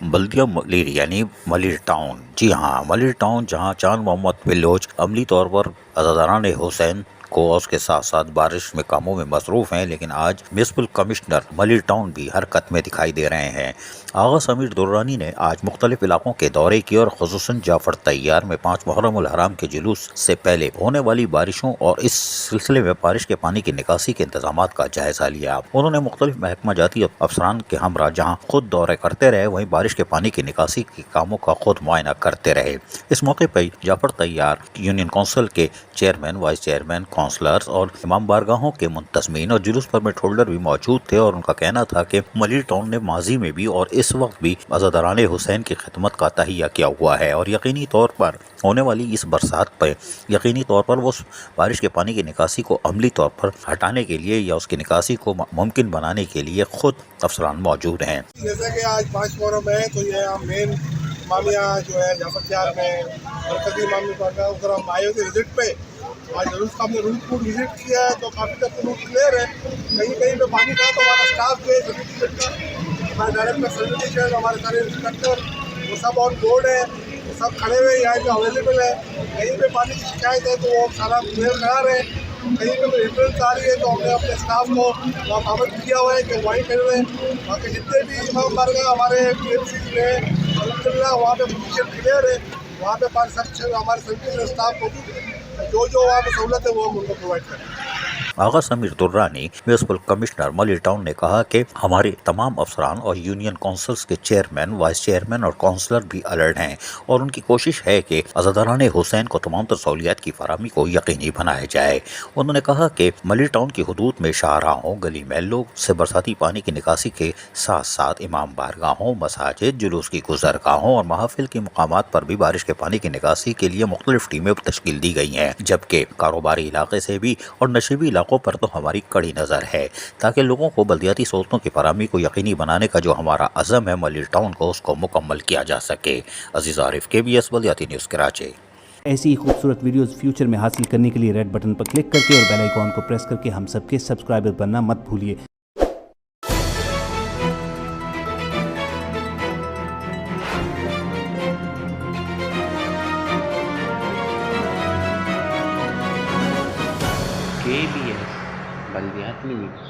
بلدیہ ملیر یعنی ملیر ٹاؤن، جی ہاں ملیر ٹاؤن، جہاں چاند محمد بلوچ عملی طور پر عزاداران حسین کو اور اس کے ساتھ ساتھ بارش میں کاموں میں مصروف ہیں، لیکن آج میونسپل کمشنر ملیر ٹاؤن بھی حرکت میں دکھائی دے رہے ہیں۔ آغا سمیر درانی نے آج مختلف علاقوں کے دورے کیے اور خصوصاً جعفر طیار میں 5 محرم الحرام کے جلوس سے پہلے ہونے والی بارشوں اور اس سلسلے میں بارش کے پانی کی نکاسی کے انتظامات کا جائزہ لیا۔ انہوں نے مختلف محکمہ جاتی افسران کے ہمراہ جہاں خود دورے کرتے رہے، وہیں بارش کے پانی کی نکاسی کے کاموں کا خود معائنہ کرتے رہے۔ اس موقع پر جعفر طیار یونین کونسل کے چیئرمین، وائس چیئرمین، کونسلرز اور امام بارگاہوں کے منتظمین اور جلوس پر میٹ ہولڈر بھی موجود تھے، اور ان کا کہنا تھا کہ ملیر ٹاؤن نے ماضی میں بھی اور اس وقت بھی عزاداران حسین کی خدمت کا تہیہ کیا ہوا ہے، اور یقینی طور پر ہونے والی اس برسات پر یقینی طور پر وہ بارش کے پانی کی نکاسی کو عملی طور پر ہٹانے کے لیے یا اس کی نکاسی کو ممکن بنانے کے لیے خود افسران موجود ہیں۔ جیسا کہ آج 5 محرم ہے تو یہ مین امامیہ جو ہے جعفر طیار میں مرکزی امامی بارگاہ ادھر ہم آئے ہوئے وزٹ پہ۔ آج روز کا ہم نے روٹ وزٹ کیا ہے تو کافی تک روٹ کلیئر ہے، کہیں کہیں پہ پانی تھا تو ہمارا اسٹاف جو ہے سرٹیفکیٹ کا، ہمارے ڈائریکٹر سرٹیفکیٹ، ہمارے سارے انسپیکٹر وہ سب آن بورڈ ہے، وہ سب کھڑے ہوئے یہاں جو اویلیبل ہے۔ کہیں پہ پانی کی شکایت ہے تو وہ سارا کلیئر کرا رہے ہیں، کہیں پہ ریفرنس آ رہی ہے تو ہم نے اپنے اسٹاف کو وہاں پابند کیا ہوا ہے کہ وہیں کھڑے ہوئے ہیں۔ باقی جتنے بھی امام بارگاہ ہمارے پی ایم سی میں الحمدللہ وہاں پہ پوزیشن کلیئر ہے، وہاں پہ ہمارے سرٹیفکیٹ اسٹاف موجود ہے، جو وہاں پہ سہولت ہے وہ ہم ان کو پرووائڈ کریں گے۔ Agha Sameer Durrani municipal commissioner Malir town نے کہا کہ ہمارے تمام افسران اور یونین کونسلز کے چیئرمین، وائس چیئرمین اور کونسلر بھی الرٹ ہیں، اور ان کی کوشش ہے کہ عزاداران حسین کو تمام تر سہولیات کی فراہمی کو یقینی بنایا جائے۔ انہوں نے کہا کہ ملیر ٹاؤن کی حدود میں شاہراہوں، گلی محلوں سے برساتی پانی کی نکاسی کے ساتھ ساتھ امام بارگاہوں، مساجد، جلوس کی گزرگاہوں اور محافل کے مقامات پر بھی بارش کے پانی کی نکاسی کے لیے مختلف ٹیمیں تشکیل دی گئی ہیں، جبکہ کاروباری علاقے سے بھی اور نشیبی علاقوں پر تو ہماری کڑی نظر ہے تاکہ لوگوں کو بلدیاتی سہولتوں کی فراہمی کو یقینی بنانے کا جو ہمارا عزم ہے ملیر ٹاؤن کو اس کو مکمل کیا جا سکے۔ عزیز عارف، KBS بلدیاتی نیوز کراچی۔ ایسی ہی خوبصورت ویڈیوز فیوچر میں حاصل کرنے کے لیے ریڈ بٹن پر کلک کر کے اور بیل آئیکن کو پریس کر کے ہم سب کے سبسکرائبر بننا مت بھولیے۔ KBS بلدیاتی نیوز۔